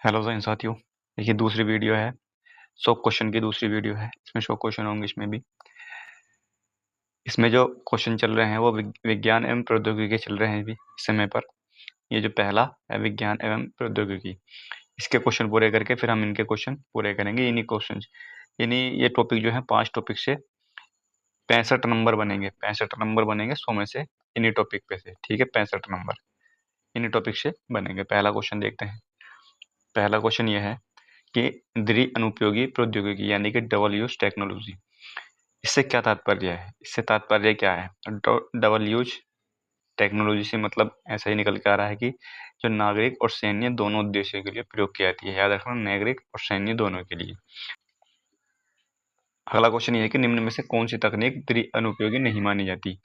Hello साथियों। देखिए दूसरी वीडियो है। 100 क्वेश्चन की दूसरी वीडियो है। इसमें 100 क्वेश्चन होंगे। इसमें जो क्वेश्चन चल रहे हैं वो विज्ञान एवं प्रौद्योगिकी चल रहे हैं अभी इस समय पर। ये जो पहला है विज्ञान एवं प्रौद्योगिकी, इसके क्वेश्चन पूरे करके फिर हम इनके क्वेश्चन पूरे करेंगे। इन्हीं क्वेश्चन यानी ये टॉपिक जो है 5 टॉपिक से 65 नंबर बनेंगे। 65 नंबर बनेंगे 100 में से इन्हीं टॉपिक पे से। ठीक है, 65 नंबर इन्हीं टॉपिक से बनेंगे। पहला क्वेश्चन देखते हैं। पहला क्वेश्चन ये है कि द्वि अनुपयोगी प्रौद्योगिकी यानी कि डबल यूज टेक्नोलॉजी, इससे क्या तात्पर्य है? इससे तात्पर्य क्या है? डबल यूज टेक्नोलॉजी से मतलब ऐसा ही निकल के आ रहा है कि जो नागरिक और सैन्य दोनों उद्देश्यों के लिए प्रयोग की जाती है। याद रखना, नागरिक और सैन्य दोनों के लिए। अगला क्वेश्चन ये है कि निम्न में से कौन सी तकनीक द्वि अनुपयोगी नहीं मानी जाती?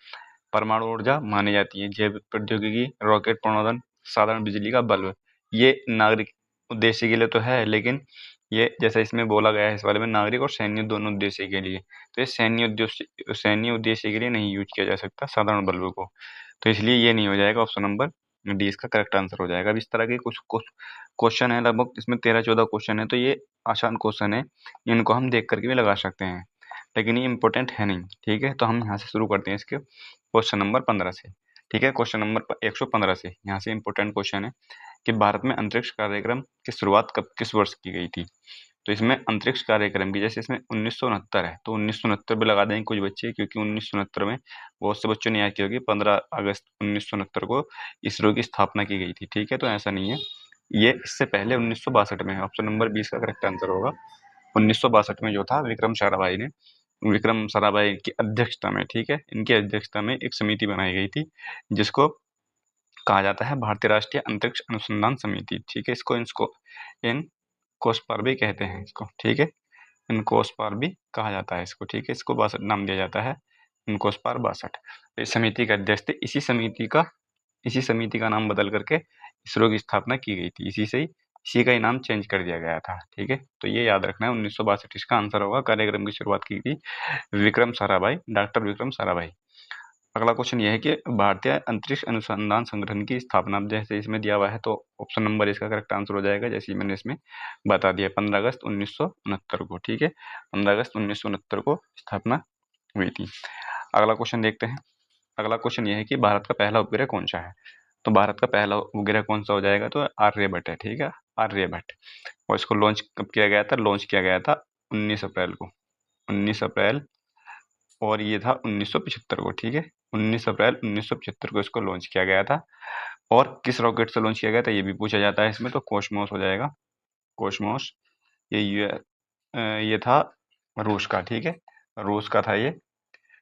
परमाणु ऊर्जा मानी जाती है, जैव प्रौद्योगिकी, रॉकेट प्रणोदन, साधारण बिजली का बल्ब। ये नागरिक उद्देश्य के लिए तो है, लेकिन ये जैसा इसमें बोला गया है इस वाले में नागरिक और सैन्य दोनों उद्देश्य के लिए, तो ये सैन्य उद्देश्य के लिए नहीं यूज किया जा सकता साधारण बल्ब को। तो इसलिए ये नहीं हो जाएगा। ऑप्शन नंबर डी इसका करेक्ट आंसर हो जाएगा। अब इस तरह के कुछ क्वेश्चन है, लगभग इसमें 13-14 क्वेश्चन है, तो ये आसान क्वेश्चन है, इनको हम देख करके भी लगा सकते हैं, लेकिन ये इंपॉर्टेंट है नहीं। ठीक है, तो हम यहाँ से शुरू करते हैं इसके क्वेश्चन नंबर 15 से। ठीक है, क्वेश्चन नंबर 115 से यहाँ से इंपॉर्टेंट क्वेश्चन है कि भारत में अंतरिक्ष कार्यक्रम की शुरुआत कब किस वर्ष की गई थी? तो इसमें अंतरिक्ष कार्यक्रम की, जैसे इसमें 1969 है तो 1969 पे लगा देंगे कुछ बच्चे, क्योंकि 1969 में बहुत से बच्चों ने याद किया होगी 15 अगस्त 1969 को इसरो की स्थापना की गई थी। ठीक है, तो ऐसा नहीं है, ये इससे पहले 1962 में है। ऑप्शन नंबर 20 का करेक्ट आंसर होगा। 1962 में जो था विक्रम साराभाई की अध्यक्षता में, ठीक है, इनकी अध्यक्षता में एक समिति बनाई गई थी जिसको कहा जाता है भारतीय राष्ट्रीय अंतरिक्ष अनुसंधान समिति। ठीक है, इसको इन कोसपर भी कहते हैं इसको। ठीक है, इनकोसपार भी कहा जाता है इसको। ठीक है, इसको 62 नाम दिया जाता है, इनकोसपार 62। इस समिति के अध्यक्ष थे। इसी समिति का नाम बदल करके इसरो की स्थापना की गई थी। इसी का ही नाम चेंज कर दिया गया था। ठीक है, तो ये याद रखना है। 1962 इसका आंसर होगा। कार्यक्रम की शुरुआत की थी डॉक्टर विक्रम साराभाई। अगला क्वेश्चन ये है कि भारतीय अंतरिक्ष अनुसंधान संगठन की स्थापना जैसे इसमें दिया हुआ है, तो ऑप्शन नंबर इसका करेक्ट आंसर हो जाएगा, जैसे मैंने इसमें बता दिया, 15 अगस्त 1969 को। ठीक है, 15 अगस्त 1969 को स्थापना हुई थी। अगला क्वेश्चन देखते हैं। अगला क्वेश्चन ये है कि भारत का पहला उपग्रह कौन सा है? तो भारत का पहला उपग्रह कौन सा हो जाएगा? तो आर्यभट्ट है। ठीक है, आर्यभट्ट। और इसको लॉन्च कब किया गया था? लॉन्च किया गया था 19 अप्रैल को। 19 अप्रैल, और ये था 1975 को। ठीक है, 19 अप्रैल 1975 को इसको लॉन्च किया गया था। और किस रॉकेट से लॉन्च किया गया था ये भी पूछा जाता है इसमें, तो कॉस्मोस हो जाएगा। कॉस्मोस, ये था रूस का। ठीक है, रूस का था ये,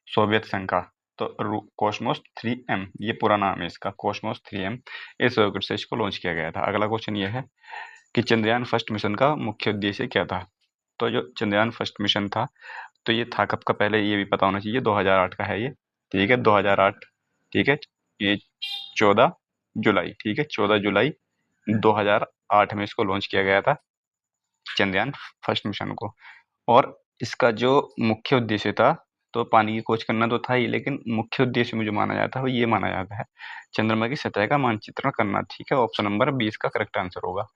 सोवियत संघ का। तो कॉस्मोस 3M ये पूरा नाम है इसका, कॉस्मोस 3M। इस रॉकेट से इसको लॉन्च किया गया था। अगला क्वेश्चन ये है कि चंद्रयान फर्स्ट मिशन का मुख्य उद्देश्य क्या था? तो जो चंद्रयान फर्स्ट मिशन था, तो ये था कब का? पहले ये भी पता होना चाहिए, 2008 का है ये। ठीक है, 2008। ठीक है, ये 14 जुलाई। ठीक है, 14 जुलाई 2008 में इसको लॉन्च किया गया था, चंद्रयान फर्स्ट मिशन को। और इसका जो मुख्य उद्देश्य था, तो पानी की खोज करना तो था ही, लेकिन मुख्य उद्देश्य में जो माना जाता है वो ये माना जाता है, चंद्रमा की सतह का मानचित्रण करना। ठीक है, ऑप्शन नंबर 20 का करेक्ट आंसर होगा।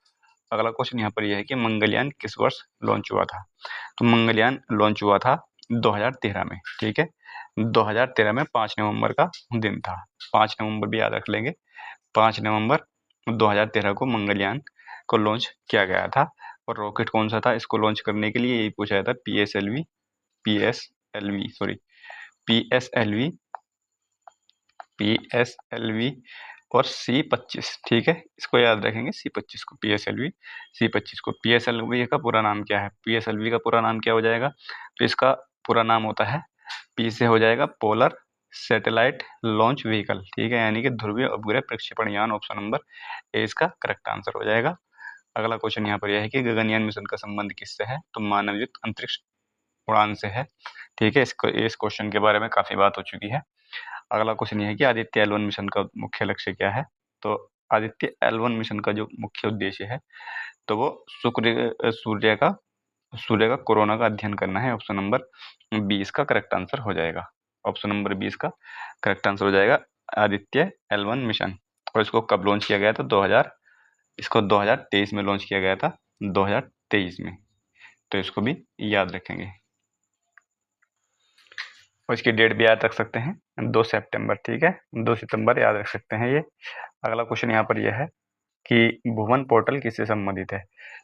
अगला क्वेश्चन यहाँ पर यह है कि मंगलयान किस वर्ष लॉन्च हुआ था? तो मंगलयान लॉन्च हुआ था 2013 में। ठीक है, 2013 में 5 नवंबर का दिन था। 5 नवंबर भी याद रख लेंगे। 5 नवंबर 2013 को मंगलयान को लॉन्च किया गया था। और रॉकेट कौन सा था इसको लॉन्च करने के लिए? यही पूछा जाता है, पीएसएलवी और C25। ठीक है, इसको याद रखेंगे, C25 को, पीएसएलवी C25 को। पीएसएलवी का पूरा नाम क्या है? पीएसएलवी का पूरा नाम क्या हो जाएगा? तो इसका पूरा नाम होता है, पी से हो जाएगा पोलर सैटेलाइट लॉन्च व्हीकल। ठीक है, यानी कि ध्रुवीय उपग्रह प्रक्षेपण यान। ऑप्शन नंबर ए इसका करेक्ट आंसर हो जाएगा। अगला क्वेश्चन यहाँ पर यह है कि गगनयान मिशन का संबंध किससे है? तो मानवयुक्त अंतरिक्ष उड़ान से है। ठीक है, इस क्वेश्चन के बारे में काफी बात हो चुकी है। अगला क्वेश्चन ये है कि आदित्य L1 मिशन का मुख्य लक्ष्य क्या है? तो आदित्य L1 मिशन का जो मुख्य उद्देश्य है, तो वो सूर्य का कोरोना का अध्ययन करना है। ऑप्शन नंबर 20 का करेक्ट आंसर हो जाएगा। ऑप्शन नंबर 20 का करेक्ट आंसर हो जाएगा, आदित्य L1 मिशन। और इसको कब लॉन्च किया गया था? इसको 2023 में लॉन्च किया गया था, 2023 में, तो इसको भी याद रखेंगे। और इसकी डेट भी याद रख सकते हैं, 2 सितंबर, ठीक है, 2 सितंबर याद रख सकते हैं ये। अगला क्वेश्चन यहाँ पर यह है कि भुवन पोर्टल किससे संबंधित है?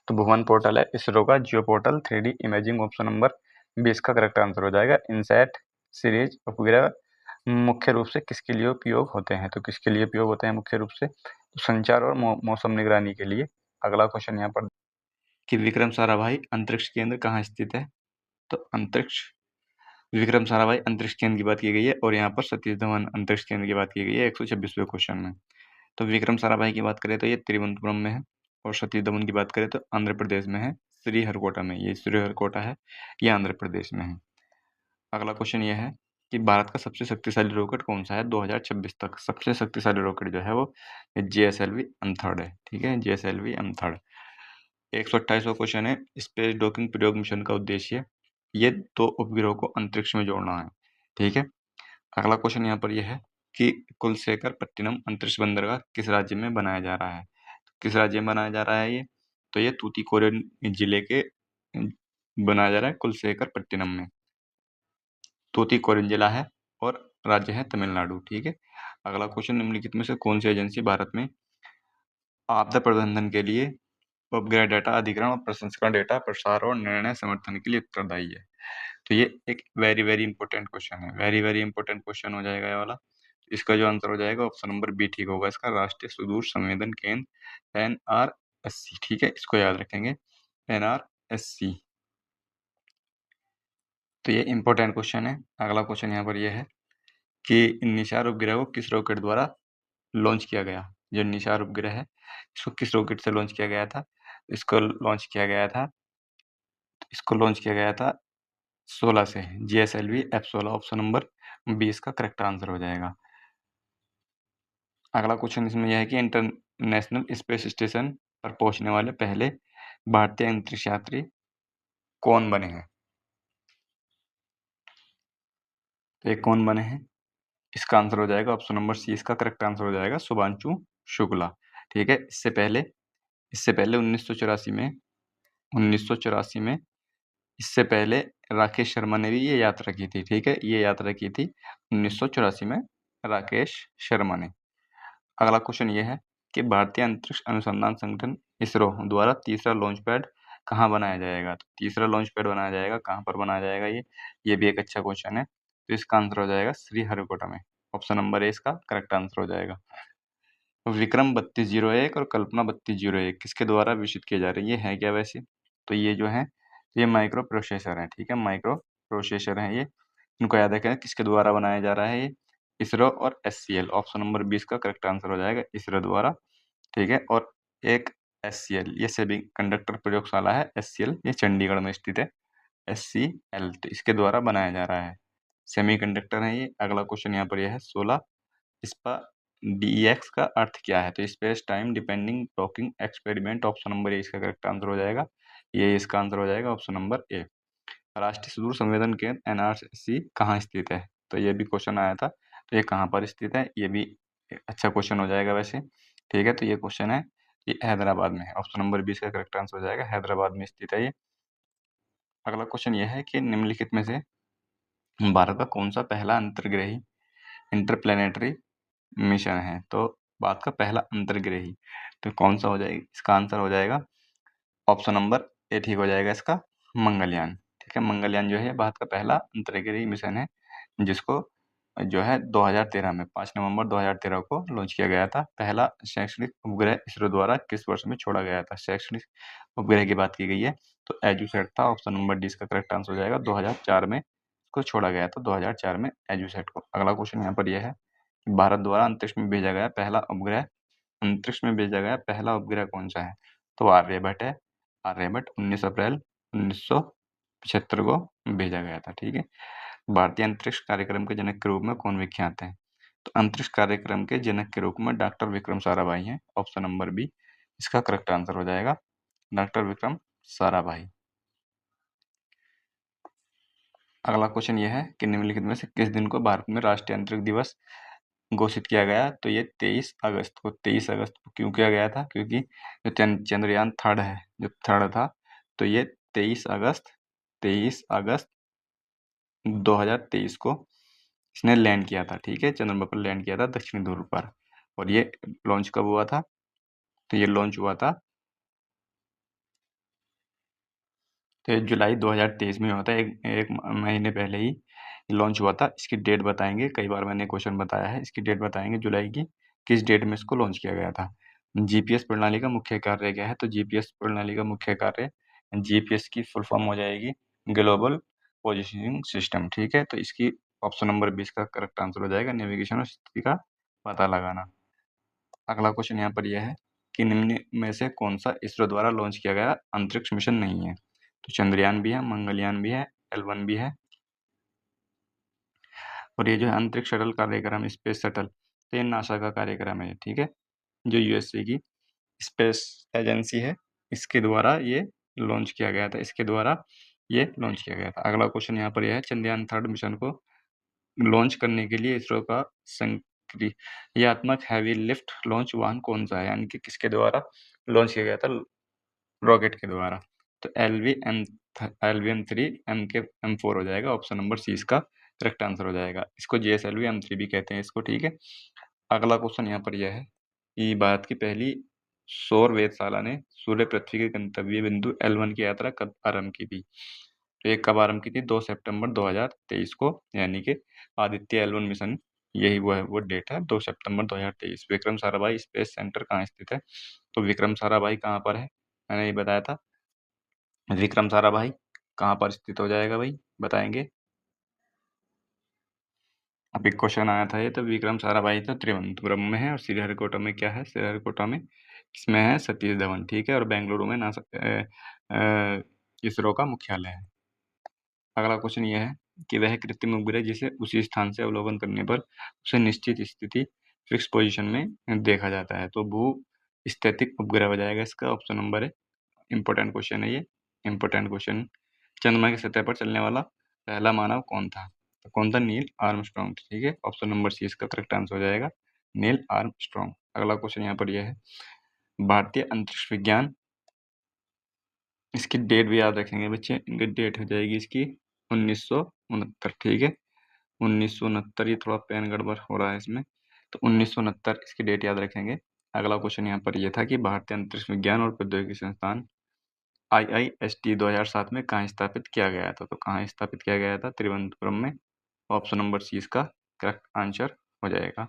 तो भुवन पोर्टल है इसरो का जियो portal 3D imaging. Option number 20 का करेक्ट आंसर हो जाएगा। इनसैट सीरीज उपग्रह मुख्य रूप से किसके लिए उपयोग होते हैं? तो किसके लिए उपयोग होते हैं मुख्य रूप से? तो संचार और मौसम निगरानी के लिए। अगला क्वेश्चन यहाँ पर कि विक्रम साराभाई अंतरिक्ष केंद्र कहाँ स्थित है? तो विक्रम साराभाई अंतरिक्ष केंद्र की बात की गई है और यहाँ पर सतीश धवन अंतरिक्ष केंद्र की बात की गई है 126वें क्वेश्चन में। तो विक्रम साराभाई की बात करें तो ये तिरुवनंतपुरम में है और सतीश धवन की बात करें तो आंध्र प्रदेश में है, श्रीहरिकोटा में। ये श्रीहरिकोटा है, ये आंध्र प्रदेश में है। अगला क्वेश्चन ये है कि भारत का सबसे शक्तिशाली रॉकेट कौन सा है 2026 तक? सबसे शक्तिशाली रॉकेट जो है वो GSLV M3 है, ठीक है, GSLV M3। 128वां क्वेश्चन है स्पेस डॉकिंग प्रयोग मिशन का उद्देश्य ये 2 उपग्रहों को अंतरिक्ष में जोड़ना है, ठीक है। अगला क्वेश्चन यहाँ पर यह है कि कुलशेखर पट्टिनम अंतरिक्ष बंदरगाह किस राज्य में बनाया जा रहा है? किस राज्य में बनाया जा रहा है ये? तो ये तूतीकोरिन जिले के बनाया जा रहा है कुलशेखर पट्टिनम में। तूतीकोरिन जिला है और राज्य है तमिलनाडु, ठीक है। अगला क्वेश्चन निम्नलिखित में से कौन सी एजेंसी भारत में आपदा प्रबंधन के लिए उपग्रह डेटा अधिग्रहण और प्रसंस्करण डेटा प्रसार और निर्णय समर्थन के लिए उत्तरदायी है? तो ये एक वेरी इंपॉर्टेंट क्वेश्चन है, वेरी इंपॉर्टेंट क्वेश्चन हो जाएगा ये वाला। इसका जो आंसर हो जाएगा ऑप्शन नंबर बी ठीक होगा इसका, राष्ट्रीय सुदूर संवेदन केंद्र NRSC, ठीक है, इसको याद रखेंगे NRSC। तो ये इंपॉर्टेंट क्वेश्चन है। अगला क्वेश्चन यहाँ पर यह है कि निशार उपग्रह को किस रॉकेट द्वारा लॉन्च किया गया? जो निशार उपग्रह है इसको किस रॉकेट से लॉन्च किया गया था? इसको लॉन्च किया गया था 16 से, GSLV F16। ऑप्शन नंबर 20 का करेक्ट आंसर हो जाएगा। अगला क्वेश्चन इसमें यह है कि इंटरनेशनल स्पेस स्टेशन पर पहुंचने वाले पहले भारतीय अंतरिक्ष यात्री कौन बने हैं? तो ये कौन बने हैं? इसका आंसर हो जाएगा ऑप्शन नंबर सी, इसका करेक्ट आंसर हो जाएगा शुभांशु शुक्ला, ठीक है। इससे पहले 1984 में इससे पहले राकेश शर्मा ने भी ये यात्रा की थी, ठीक है, ये यात्रा की थी 1984 में राकेश शर्मा ने। अगला क्वेश्चन ये है कि भारतीय अंतरिक्ष अनुसंधान संगठन इसरो द्वारा तीसरा लॉन्च पैड कहाँ बनाया जाएगा? तो तीसरा लॉन्च पैड बनाया जाएगा, कहाँ पर बनाया जाएगा ये भी एक अच्छा क्वेश्चन है। तो इसका आंसर हो जाएगा श्रीहरिकोटा में। ऑप्शन नंबर ए इसका करेक्ट आंसर हो जाएगा। विक्रम 3201 और कल्पना 3201 किसके द्वारा विकसित किए जा रहे हैं? ये है क्या वैसे? तो ये जो है ये माइक्रो प्रोसेसर है, ठीक है, माइक्रो प्रोसेसर है ये। इनको याद रखें किसके द्वारा बनाया जा रहा है ये? इसरो और SCL। ऑप्शन नंबर 20 का करेक्ट आंसर हो जाएगा इसरो द्वारा, ठीक है। और एक SCL ये सेमी कंडक्टर प्रयोगशाला है, SCL ये चंडीगढ़ में स्थित है, SCL, तो इसके द्वारा बनाया जा रहा है, सेमी कंडक्टर है ये। अगला क्वेश्चन यहाँ पर यह है 16 इसका DEX का अर्थ क्या है? तो space time depending talking experiment. Option number ए इसका करेक्ट आंसर हो जाएगा, ये इसका आंसर हो जाएगा ऑप्शन नंबर ए। राष्ट्रीय सुदूर संवेदन केंद्र NRC कहाँ स्थित है? तो ये भी क्वेश्चन आया था, तो ये कहाँ पर स्थित है? ये भी अच्छा क्वेश्चन हो जाएगा वैसे, ठीक है। तो ये क्वेश्चन है ये हैदराबाद में है, ऑप्शन नंबर 20 का करेक्ट आंसर हो जाएगा, हैदराबाद में स्थित है ये। अगला क्वेश्चन ये है कि निम्नलिखित में से भारत का कौन सा पहला अंतर्ग्रही इंटरप्लेनेटरी मिशन है? तो भारत का पहला अंतर्ग्रही तो कौन सा हो जाएगा? इसका आंसर हो जाएगा ऑप्शन नंबर ए ठीक हो जाएगा इसका, मंगलयान, ठीक है। मंगलयान जो है भारत का पहला अंतरिक्ष मिशन है जिसको जो है 2013 में 5 नवंबर 2013 को लॉन्च किया गया था। पहला शैक्षणिक उपग्रह इसरो द्वारा किस वर्ष में छोड़ा गया था? शैक्षणिक उपग्रह की बात की गई है तो एजुसेट था, ऑप्शन नंबर डी इसका करेक्ट आंसर हो जाएगा। 2004 में इसको छोड़ा गया था, 2004 में एजुसेट को। अगला क्वेश्चन यहाँ पर यह है भारत द्वारा अंतरिक्ष में भेजा गया पहला उपग्रह कौन सा है? तो आर्यभट्ट है, आर्यभट्ट 19 अप्रैल 1975 को भेजा गया था, ठीक है। भारतीय अंतरिक्ष कार्यक्रम के जनक के रूप में कौन विख्यात है? तो अंतरिक्ष कार्यक्रम के जनक के रूप में डॉक्टर विक्रम साराभाई हैं, ऑप्शन नंबर बी इसका करेक्ट आंसर हो जाएगा, डॉक्टर विक्रम साराभाई। अगला क्वेश्चन यह है कि निम्नलिखित में से किस दिन को भारत में राष्ट्रीय अंतरिक्ष दिवस घोषित किया गया, तो ये 23 अगस्त को क्यों किया गया था? क्योंकि जो चंद्रयान थर्ड है, जो थर्ड था, तो ये 23 अगस्त 2023 को इसने लैंड किया था। ठीक है, चंद्रमा पर लैंड किया था, दक्षिणी ध्रुव पर। और ये लॉन्च कब हुआ था? तो ये लॉन्च हुआ था, तो ये जुलाई 2023 में हुआ था, एक महीने पहले ही लॉन्च हुआ था। इसकी डेट बताएंगे, कई बार मैंने क्वेश्चन बताया है, इसकी डेट बताएंगे जुलाई की, किस डेट में इसको लॉन्च किया गया था। जीपीएस प्रणाली का मुख्य कार्य क्या है? तो जीपीएस प्रणाली का मुख्य कार्य, जीपीएस की फुल फॉर्म हो जाएगी ग्लोबल पोजिशनिंग सिस्टम। ठीक है, तो इसकी ऑप्शन नंबर 20 का करेक्ट आंसर हो जाएगा, नेविगेशन और स्थिति का पता लगाना। अगला क्वेश्चन यहाँ पर यह है कि निम्न में से कौन सा इसरो द्वारा लॉन्च किया गया अंतरिक्ष मिशन नहीं है? तो चंद्रयान भी है, मंगलयान भी है, L1 भी है, और ये जो है अंतरिक्ष शटल कार्यक्रम, स्पेस शटल, तो ये नासा का कार्यक्रम है। ठीक है, जो यूएसए की स्पेस एजेंसी है, इसके द्वारा ये लॉन्च किया गया था, इसके द्वारा ये लॉन्च किया गया था। अगला क्वेश्चन यहाँ पर यह है, चंद्रयान थर्ड मिशन को लॉन्च करने के लिए इसरो का संक्रियात्मक हैवी लिफ्ट लॉन्च वाहन कौन सा है? यानी कि किसके द्वारा लॉन्च किया गया था? रॉकेट के द्वारा। तो LV-M3 M के M4 हो जाएगा, ऑप्शन नंबर सी इसका करेक्ट आंसर हो जाएगा। इसको GSLV M3 भी कहते हैं इसको। ठीक है, अगला क्वेश्चन यहाँ पर यह है कि भारत की पहली सौर वेधशाला ने सूर्य पृथ्वी के गंतव्य बिंदु L1 की यात्रा कब आरंभ की थी? तो ये कब आरंभ की थी? 2 सितंबर 2023 को, यानी कि आदित्य L1 मिशन, यही वो डेट है, 2 सितंबर 2023। विक्रम साराभाई स्पेस सेंटर कहाँ स्थित है? तो विक्रम साराभाई कहाँ पर है? मैंने ये बताया था, विक्रम साराभाई कहाँ पर स्थित हो जाएगा भाई, बताएंगे? अभी क्वेश्चन आया था ये, तो विक्रम साराभाई तो त्रिवेंद्रपुरम में है, और श्रीहरिकोटा में क्या है? श्रीहरिकोटा में इसमें है सतीश धवन। ठीक है, और बेंगलुरु में नासा इसरो का मुख्यालय है। अगला क्वेश्चन ये है कि वह कृत्रिम उपग्रह जिसे उसी स्थान से अवलोकन करने पर उसे निश्चित स्थिति फिक्स पोजीशन में देखा जाता है, तो भू स्थैतिक उपग्रह हो जाएगा इसका, ऑप्शन नंबर है। इंपॉर्टेंट क्वेश्चन है ये, इंपॉर्टेंट क्वेश्चन। चंद्रमा की सतह पर चलने वाला पहला मानव कौन था? तो कौन था? Neil Armstrong. ठीक है, ऑप्शन नंबर सी इसका करेक्ट आंसर हो जाएगा, नील आर्मस्ट्रॉन्ग। अगला क्वेश्चन यहाँ पर यह है, भारतीय अंतरिक्ष विज्ञान, इसकी डेट भी याद रखेंगे बच्चे, इनकी डेट हो जाएगी इसकी 1969। ठीक है, 1969, ये थोड़ा पेन गड़बड़ हो रहा है इसमें, तो 1969 इसकी डेट याद रखेंगे। अगला क्वेश्चन यहाँ पर यह था कि भारतीय अंतरिक्ष विज्ञान और प्रौद्योगिकी संस्थान IIST 2007 में कहाँ स्थापित किया गया था? तो कहाँ स्थापित किया गया था? तिरुवनंतपुरम में, ऑप्शन नंबर सी इसका करेक्ट आंसर हो जाएगा।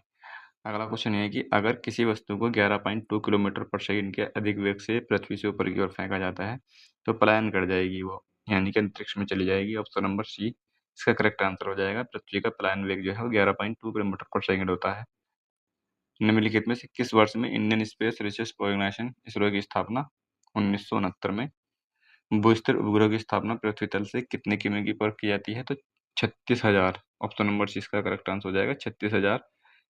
अगला क्वेश्चन ये है कि अगर किसी वस्तु को 11.2 किलोमीटर पर सेकंड के अधिक वेग से पृथ्वी से ऊपर की ओर फेंका जाता है, तो पलायन कर जाएगी वो, यानी कि अंतरिक्ष में चली जाएगी, ऑप्शन नंबर सी इसका करेक्ट आंसर हो जाएगा। पृथ्वी का पलायन वेग जो है वो 11.2 किलोमीटर पर सेकंड होता है। निम्नलिखित में से किस वर्ष में Indian space research organisation ISRO की स्थापना? 1969 में। भूस्तर उपग्रह की स्थापना पृथ्वी तल से कितने किमी पर की जाती है? तो 36,000, ऑप्शन नंबर सी इसका करेक्ट आंसर हो जाएगा, 36,000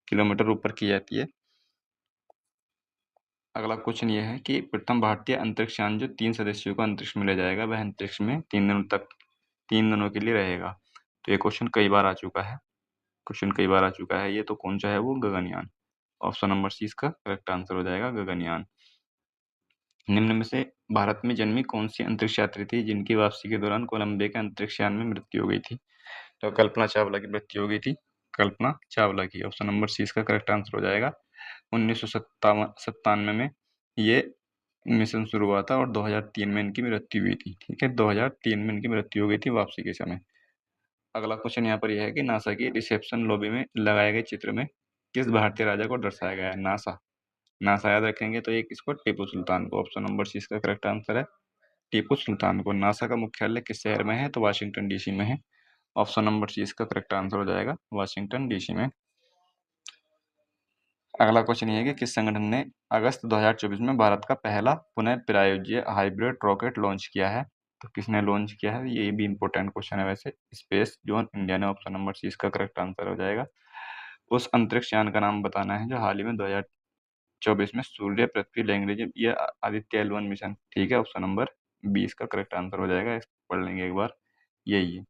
किलोमीटर ऊपर की जाती है। अगला क्वेश्चन ये है कि प्रथम भारतीय अंतरिक्ष यान जो 3 सदस्यों को अंतरिक्ष में ले जाएगा, वह अंतरिक्ष में 3 दिनों के लिए रहेगा। तो ये क्वेश्चन कई बार आ चुका है, क्वेश्चन कई बार आ चुका है ये, तो कौन सा है वो? गगनयान, ऑप्शन नंबर सी इसका करेक्ट आंसर हो जाएगा, गगनयान। निम्न में से भारत में जन्मी कौन सी अंतरिक्ष यात्री थी जिनकी वापसी के दौरान कोलंबिया के अंतरिक्ष यान में मृत्यु हो गई थी? तो कल्पना चावला की मृत्यु हो गई थी, कल्पना चावला की, ऑप्शन नंबर सी इसका करेक्ट आंसर हो जाएगा। 1997 में ये मिशन शुरू हुआ था, और 2003 में इनकी मृत्यु हुई थी। ठीक है, 2003 में इनकी मृत्यु हो गई थी वापसी के समय। अगला क्वेश्चन यहाँ पर यह है कि नासा की रिसेप्शन लॉबी में लगाए गए चित्र में किस भारतीय राजा को दर्शाया गया है? नासा, नासा याद रखेंगे तो एक इसको टीपू सुल्तान को, ऑप्शन नंबर सी इसका करेक्ट आंसर है, टीपू सुल्तान को। नासा का मुख्यालय किस शहर में है? तो वाशिंगटन डीसी में है, ऑप्शन नंबर सी इसका करेक्ट आंसर हो जाएगा, वाशिंगटन डीसी में। अगला क्वेश्चन ये है कि किस संगठन ने अगस्त 2024 में भारत का पहला पुनः प्रायोज्य हाइब्रिड रॉकेट लॉन्च किया है? तो किसने लॉन्च किया है? ये भी इंपॉर्टेंट क्वेश्चन है वैसे, स्पेस जोन इंडिया ने, ऑप्शन नंबर सी इसका करेक्ट आंसर हो जाएगा। उस अंतरिक्ष यान का नाम बताना है जो हाल ही में 2024 में सूर्य पृथ्वी लैंग्वेज, ये आदित्य L1 मिशन। ठीक है, ऑप्शन नंबर बी इसका करेक्ट आंसर हो जाएगा, इसको पढ़ लेंगे एक बार, यही है।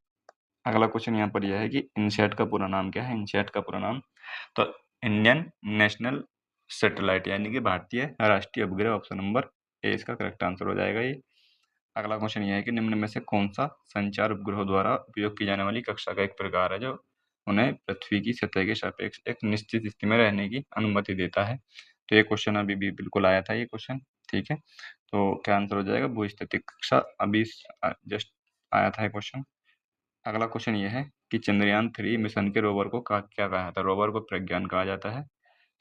अगला क्वेश्चन यहाँ पर यह है कि इनसैट का पूरा नाम क्या है? इनसैट का पूरा नाम, तो इंडियन नेशनल सैटेलाइट यानी कि भारतीय राष्ट्रीय उपग्रह। ऑप्शन नंबर ए इसका करेक्ट आंसर हो जाएगा ये। अगला क्वेश्चन ये है कि निम्न में से कौन सा संचार उपग्रहों द्वारा उपयोग की जाने वाली कक्षा का एक प्रकार है जो उन्हें पृथ्वी की सतह के सापेक्ष एक निश्चित स्थिति में रहने की अनुमति देता है। तो ये क्वेश्चन अभी भी बिल्कुल आया था ये क्वेश्चन, ठीक है। तो क्या आंसर हो जाएगा, भूस्थितिक कक्षा, अभी जस्ट आया था ये क्वेश्चन। अगला क्वेश्चन ये है कि चंद्रयान 3 मिशन के रोवर को क्या कहा जाता है। रोवर को प्रज्ञान कहा जाता है,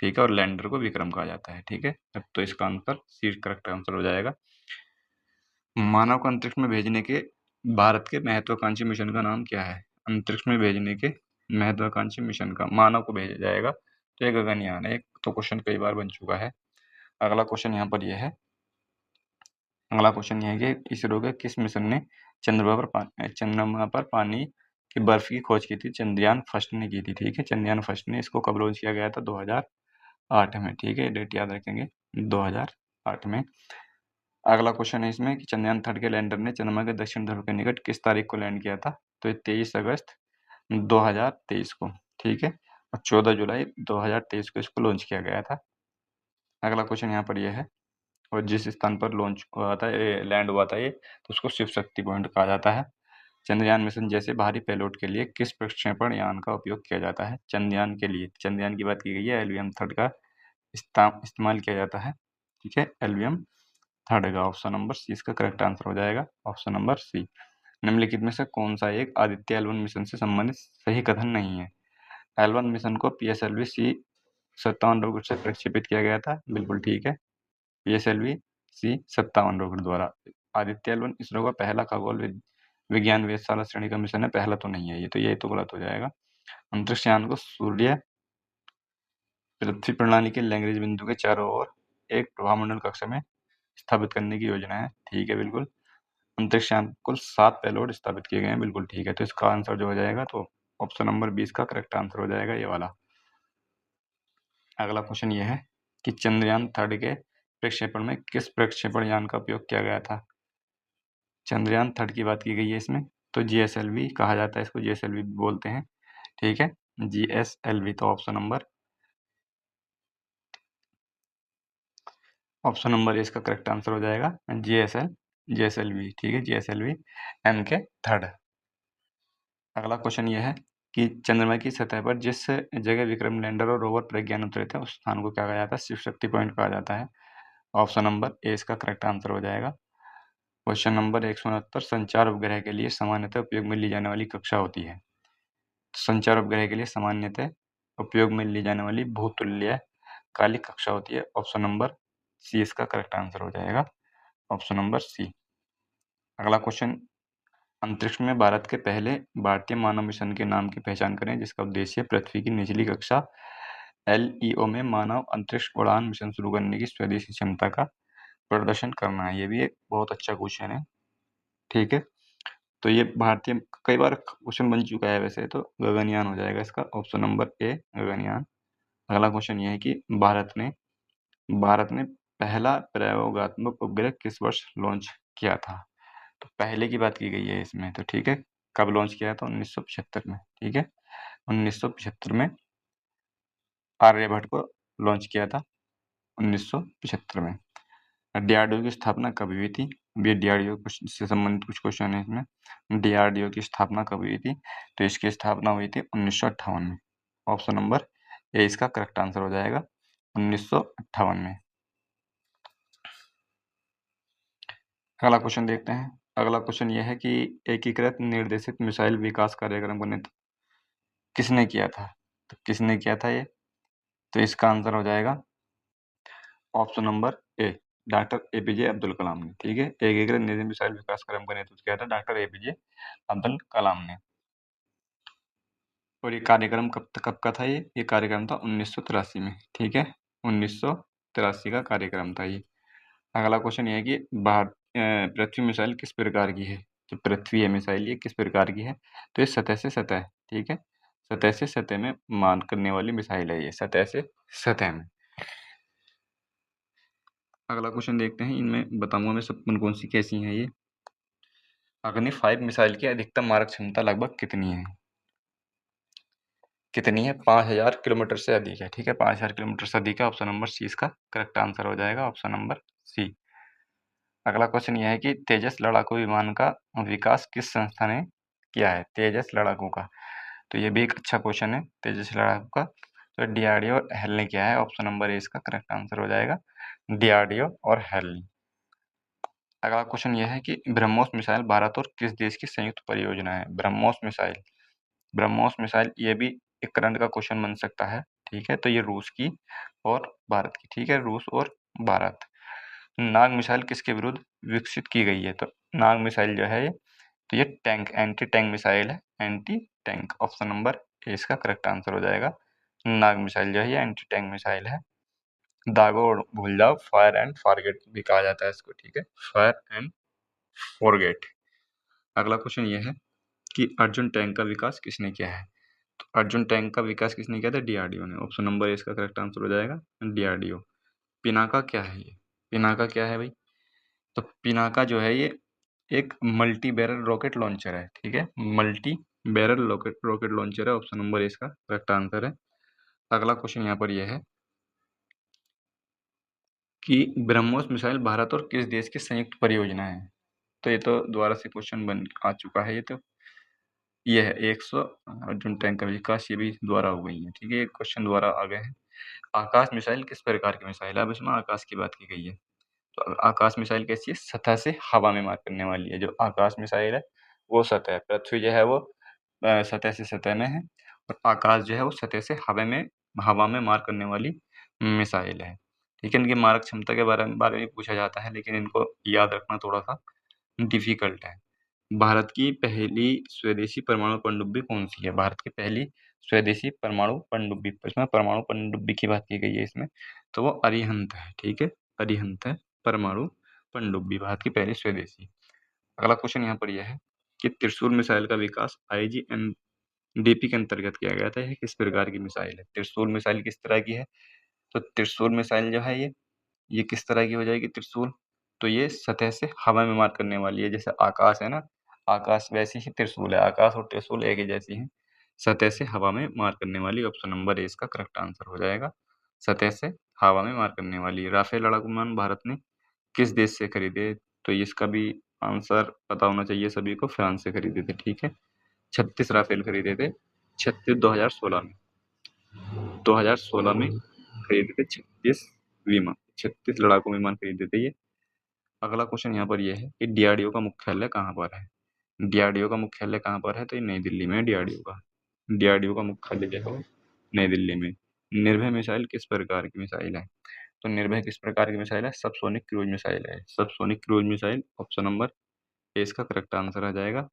ठीक है, और लैंडर को विक्रम कहा जाता है, ठीक है। तो इसका आंसर सी करेक्ट आंसर हो जाएगा। मानव को अंतरिक्ष में भेजने के भारत के महत्वाकांक्षी मिशन का नाम क्या है। अंतरिक्ष में भेजने के महत्वाकांक्षी मिशन का मानव को भेजा जाएगा तो ये गगनयान है। एक तो क्वेश्चन कई बार बन चुका है। अगला क्वेश्चन यहाँ पर यह है, अगला क्वेश्चन यह है कि इसरो के किस मिशन ने चंद्रमा पर पानी की बर्फ की खोज की थी। चंद्रयान फर्स्ट ने की थी, ठीक है। चंद्रयान फर्स्ट ने इसको कब लॉन्च किया गया था, 2008 में, ठीक है। डेट याद रखेंगे, 2008 में। अगला क्वेश्चन है इसमें कि चंद्रयान 3 के लैंडर ने चंद्रमा के दक्षिण ध्रुव के निकट किस तारीख को लैंड किया था। तो ये 23 अगस्त 2023 को, ठीक है, और 14 जुलाई 2023 को इसको लॉन्च किया गया था। अगला क्वेश्चन यहाँ पर यह है, और जिस स्थान पर लॉन्च हुआ था, लैंड हुआ था ये, तो उसको शिव शक्ति पॉइंट कहा जाता है। चंद्रयान मिशन जैसे भारी पेलोड के लिए किस प्रक्षेपण यान का उपयोग किया जाता है। चंद्रयान के लिए, चंद्रयान की बात की गई है, LVM 3 का इस्तेमाल किया जाता है, ठीक है। LVM 3 का ऑप्शन नंबर सी इसका करेक्ट आंसर हो जाएगा, ऑप्शन नंबर सी। निम्नलिखित में से कौन सा एक आदित्य L1 मिशन से संबंधित सही कथन नहीं है। L1 मिशन को PSLV C 57 रॉकेट से प्रक्षेपित किया गया था, बिल्कुल ठीक है। PSLV C 57 रॉकेट द्वारा। आदित्य L1 इसरो का पहला खगोल विज्ञान वेधशाला श्रेणी का मिशन है, पहला तो नहीं है ये, तो गलत हो जाएगा। अंतरिक्ष यान को सूर्य पृथ्वी प्रणाली के लैग्रेंज बिंदु के चारों ओर एक प्रभामंडल कक्षा में स्थापित करने की योजना है, ठीक है, बिल्कुल। अंतरिक्ष यान कुल 7 पेलोड स्थापित किए गए हैं, बिल्कुल ठीक है। तो इसका आंसर जो हो जाएगा, तो ऑप्शन नंबर 20 का करेक्ट आंसर हो जाएगा ये वाला। अगला क्वेश्चन ये है कि चंद्रयान 3 के प्रक्षेपण में किस प्रक्षेपण यान का उपयोग किया गया था। चंद्रयान 3 की बात की गई है इसमें, तो GSLV कहा जाता है इसको, GSLV बोलते हैं, ठीक है, GSLV। तो ऑप्शन नंबर इसका करेक्ट आंसर हो जाएगा GSLV, ठीक है, GSLV MK 3। अगला क्वेश्चन यह है कि चंद्रमा की सतह पर जिस जगह विक्रम लैंडर और रोवर प्रज्ञान उतरे थे उस स्थान को क्या कहा जाता है। शिव शक्ति पॉइंट कहा जाता है, ऑप्शन नंबर ए इसका करेक्ट आंसर हो जाएगा। क्वेश्चन नंबर 169, संचार उपग्रह के लिए सामान्यतः उपयोग में ली जाने वाली कक्षा होती है। संचार उपग्रह के लिए सामान्यतः उपयोग में ली जाने वाली भूतुल्य काली कक्षा होती है, ऑप्शन नंबर सी इसका करेक्ट आंसर हो जाएगा, ऑप्शन नंबर सी। अगला क्वेश्चन, अंतरिक्ष में भारत के पहले भारतीय मानव मिशन के नाम की पहचान करें जिसका उद्देश्य पृथ्वी की निचली कक्षा LEO में मानव अंतरिक्ष उड़ान मिशन शुरू करने की स्वदेशी क्षमता का प्रदर्शन करना है। ये भी एक बहुत अच्छा क्वेश्चन है, ठीक है। तो ये भारतीय कई बार क्वेश्चन बन चुका है वैसे, तो गगनयान हो जाएगा इसका, ऑप्शन नंबर ए गगनयान। अगला क्वेश्चन ये है कि भारत ने पहला प्रयोगात्मक उपग्रह किस वर्ष लॉन्च किया था। तो पहले की बात की गई है इसमें, तो ठीक है, कब लॉन्च किया था, 1975 में, ठीक है, 1975 में आर्यभट्ट को लॉन्च किया था, 1975 में। DRDO की स्थापना कब हुई थी। ये DRDO से संबंधित कुछ क्वेश्चन है इसमें। DRDO की स्थापना कब हुई थी, तो इसकी स्थापना हुई थी 1958 में, ऑप्शन नंबर ए इसका करेक्ट आंसर हो जाएगा, 1958 में। अगला क्वेश्चन देखते हैं। अगला क्वेश्चन यह है कि एकीकृत निर्देशित मिसाइल विकास कार्यक्रम को नेतृत्व किसने किया था। तो किसने किया था ये, तो इसका आंसर हो जाएगा option number A, doctor APJ Abdul Kalam ने, ठीक है। एकीकृत निर्देशित मिसाइल विकास कार्यक्रम का नेतृत्व किया था डॉक्टर APJ अब्दुल कलाम ने। और ये कार्यक्रम कब का था, ये कार्यक्रम था 1983 में, ठीक है, 1983 का कार्यक्रम था ये। अगला क्वेश्चन ये है कि पृथ्वी मिसाइल किस प्रकार की है। जो पृथ्वी है मिसाइल ये किस प्रकार की है, तो ये सतह से सतह, ठीक है, सतह से सतह में मान करने वाली मिसाइल है ये, सतह से सतह में। अगला क्वेश्चन देखते हैं, इनमें बताऊंगा मैं सब कौन कौन सी कैसी हैं ये। अग्नि 5 मिसाइल की अधिकतम मारक क्षमता लगभग कितनी है। कितनी है? 5000 किलोमीटर से अधिक है। ठीक है, 5000 किलोमीटर से अधिक है। ऑप्शन नंबर सी इसका करेक्ट आंसर हो जाएगा, ऑप्शन नंबर सी। अगला क्वेश्चन यह है कि तेजस लड़ाकू विमान का विकास किस संस्था ने किया है? तेजस लड़ाकू का, तो ये भी एक अच्छा क्वेश्चन है। तेजस लड़ाकू का तो डीआरडीओ और हेल ने किया है। ऑप्शन नंबर ए इसका करेक्ट आंसर हो जाएगा, डीआरडीओ और हेल ने। अगला क्वेश्चन यह है कि ब्रह्मोस मिसाइल भारत और किस देश की संयुक्त परियोजना है? ब्रह्मोस मिसाइल, ब्रह्मोस मिसाइल ये भी एक करंट का क्वेश्चन बन सकता है। ठीक है, तो ये रूस की और भारत की। ठीक है, रूस और भारत। नाग मिसाइल किसके विरुद्ध विकसित की गई है? तो नाग मिसाइल जो है ये, तो ये टैंक, एंटी टैंक मिसाइल है, एंटी टैंक। ऑप्शन नंबर ए इसका करेक्ट आंसर हो जाएगा। नाग मिसाइल जो है ये एंटी टैंक मिसाइल है। दागो और भूल जाओ, फायर एंड फॉरगेट भी कहा जाता है इसको। ठीक है, फायर एंड फॉरगेट। अगला क्वेश्चन ये है कि अर्जुन टैंक का विकास किसने किया है? तो अर्जुन टैंक का विकास किसने किया था? डीआरडीओ ने। ऑप्शन नंबर ए इसका करेक्ट आंसर हो जाएगा, डीआरडीओ। पिनाका क्या है ये? पिनाका क्या है भाई? तो पिनाका जो है ये एक मल्टी बैरल रॉकेट लॉन्चर है। ठीक है, मल्टी बैरल रॉकेट लॉन्चर है। ऑप्शन नंबर ए इसका करेक्ट आंसर है। अगला क्वेश्चन यहाँ पर यह है कि ब्रह्मोस मिसाइल भारत और किस देश की संयुक्त परियोजना है? तो ये तो दोबारा से क्वेश्चन बन आ चुका है। ये तो ये है 100 अर्जुन टैंक का विकास, ये भी दोबारा हो गई है। ठीक है, ये क्वेश्चन दोबारा आ गए हैं। आकाश मिसाइल किस प्रकार की मिसाइल है? अब इसमें आकाश की बात की गई है। तो आकाश मिसाइल कैसी है? सतह से हवा में मार करने वाली है। जो आकाश मिसाइल है वो सतह, पृथ्वी जो है वो सतह से सतह में है, और आकाश जो है वो सतह से हवा में मार करने वाली मिसाइल है। ठीक है, इनकी मारक क्षमता के बारे में पूछा जाता है, लेकिन इनको याद रखना थोड़ा सा डिफिकल्ट है। भारत की पहली स्वदेशी परमाणु पनडुब्बी कौन सी है? भारत की पहली स्वदेशी परमाणु पनडुब्बी, इसमें परमाणु पनडुब्बी की बात की गई है इसमें, तो वो अरिहंत है। ठीक है, अरिहंत है परमाणु पनडुब्बी, भारत की पहली स्वदेशी। अगला क्वेश्चन यहाँ पर यह है कि त्रिशूल मिसाइल का विकास आईजीएनडीपी के अंतर्गत किया गया था। यह किस प्रकार की मिसाइल है? त्रिशूल मिसाइल किस तरह की है? तो त्रिशूल मिसाइल जो है ये किस तरह की हो जाएगी त्रिशूल? तो ये सतह से हवा में मार करने वाली है। जैसे आकाश है ना, आकाश वैसी ही त्रिशूल है। आकाश और त्रिशूल एक ही जैसी हैं, सतह से हवा में मार करने वाली। ऑप्शन नंबर ए इसका करेक्ट आंसर हो जाएगा, सतह से हवा में मार करने वाली। राफेल लड़ाकू विमान भारत ने किस देश से खरीदे? तो इसका भी आंसर पता होना चाहिए सभी को, फ्रांस से खरीदे थे। ठीक है, 36 राफेल खरीदे थे, 36 2016 में, 2016 में खरीदे थे 36 विमान, 36 लड़ाकू विमान खरीदे थे ये। अगला क्वेश्चन यहाँ पर यह है कि डीआरडीओ का मुख्यालय कहाँ पर है? डीआरडीओ का मुख्यालय कहाँ पर है? तो ये नई दिल्ली में है। डीआरडीओ का मुख्यालय जो है वो नई दिल्ली में। निर्भय मिसाइल किस प्रकार की मिसाइल है? तो निर्भय किस प्रकार की मिसाइल है? सबसोनिक क्रूज मिसाइल है। Subsonic cruise missile, option number ए इसका करेक्ट आंसर आ जाएगा।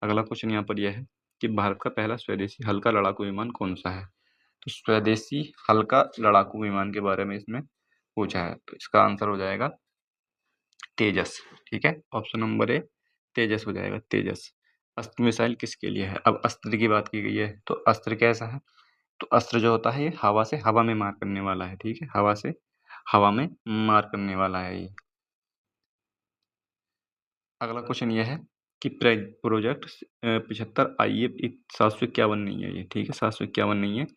अगला क्वेश्चन यहाँ पर यह है कि भारत का पहला स्वदेशी हल्का लड़ाकू विमान कौन सा है? तो स्वदेशी हल्का लड़ाकू विमान के बारे में इसमें पूछा है, तो इसका आंसर हो जाएगा तेजस। ठीक है, ऑप्शन नंबर ए तेजस हो जाएगा, तेजस। अस्त्र मिसाइल किसके लिए है? अब अस्त्र की बात की गई है, तो अस्त्र कैसा है? तो अस्त्र जो होता है ये हवा में मार करने वाला है। ठीक है, हवा से हवा में मार करने वाला है ये। अगला क्वेश्चन ये है कि प्रोजेक्ट 75 आई, ये 751 नहीं है ये। ठीक है, 751 नहीं है,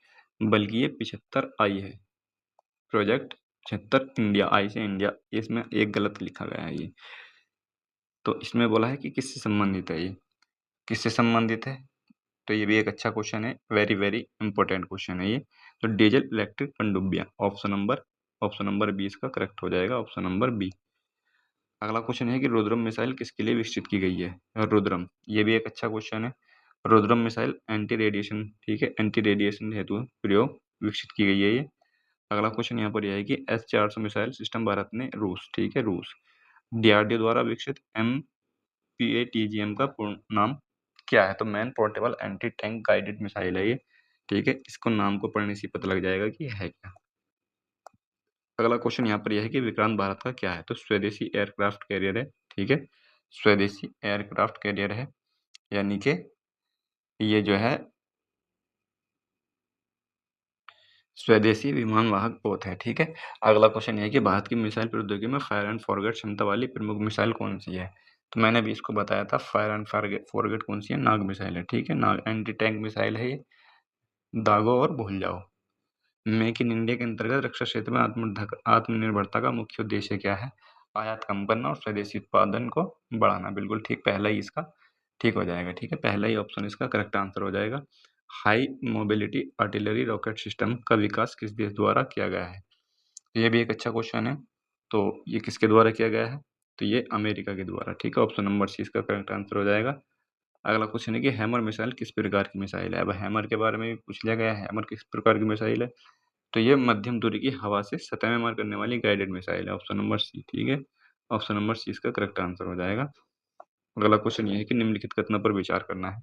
बल्कि ये 75 आई है। प्रोजेक्ट 75 इंडिया, आई से इंडिया, इसमें एक गलत लिखा गया है ये। तो इसमें बोला है कि किससे संबंधित है ये, किससे संबंधित है? तो ये भी एक अच्छा क्वेश्चन है, वेरी वेरी इंपॉर्टेंट क्वेश्चन है ये। तो डीजल इलेक्ट्रिक पनडुब्बियां, ऑप्शन नंबर बी इसका करेक्ट हो जाएगा, ऑप्शन नंबर बी। अगला क्वेश्चन है कि रुद्रम मिसाइल किसके लिए विकसित की गई है? रुद्रम, ये भी एक अच्छा क्वेश्चन है। रुद्रम मिसाइल एंटी रेडिएशन, ठीक है, एंटी रेडिएशन हेतु प्रयोग विकसित की गई है ये। अगला क्वेश्चन यहाँ पर यह है कि S-400 मिसाइल सिस्टम भारत ने रूस, ठीक है, रूस, डीआरडीओ द्वारा विकसित MPATGM का पूर्ण नाम क्या है? तो man portable anti tank guided missile है ये। ठीक है, इसको नाम को पढ़ने से पता लग जाएगा कि है क्या। अगला क्वेश्चन यहाँ पर यह है कि विक्रांत भारत का क्या है? तो स्वदेशी एयरक्राफ्ट कैरियर है। ठीक है, स्वदेशी एयरक्राफ्ट कैरियर है, यानी कि ये जो है स्वदेशी विमान वाहक पोत है। ठीक है, अगला क्वेश्चन ये है कि भारत की मिसाइल प्रौद्योगिकी में फायर एंड फॉरगेट क्षमता वाली प्रमुख मिसाइल कौन सी है? तो मैंने भी इसको बताया था, फायर एंड फॉरगेट कौन सी है? नाग मिसाइल है। ठीक है, नाग एंटी टैंक मिसाइल है ये, दागो और भूल जाओ। मेक इन इंडिया के अंतर्गत रक्षा क्षेत्र में आत्मनिर्भरता का मुख्य उद्देश्य क्या है? आयात कम करना और स्वदेशी उत्पादन को बढ़ाना। बिल्कुल ठीक, पहला ही इसका ठीक हो जाएगा। ठीक है, पहला ही ऑप्शन इसका करेक्ट आंसर हो जाएगा। High mobility artillery rocket system का विकास किस देश द्वारा किया गया है? ये भी एक अच्छा क्वेश्चन है। तो ये किसके द्वारा किया गया है? तो ये अमेरिका के द्वारा। ठीक है, ऑप्शन नंबर सी इसका करेक्ट आंसर हो जाएगा। अगला क्वेश्चन है कि हैमर मिसाइल किस प्रकार की मिसाइल है? अब हैमर के बारे में भी पूछ लिया गया है, हैमर किस प्रकार की मिसाइल है? तो ये मध्यम दूरी की हवा से सतह में मार करने वाली गाइडेड मिसाइल है। Option number C. ठीक है, ऑप्शन नंबर सी इसका करेक्ट आंसर हो जाएगा। अगला क्वेश्चन ये है कि निम्नलिखित कथनों पर विचार करना है।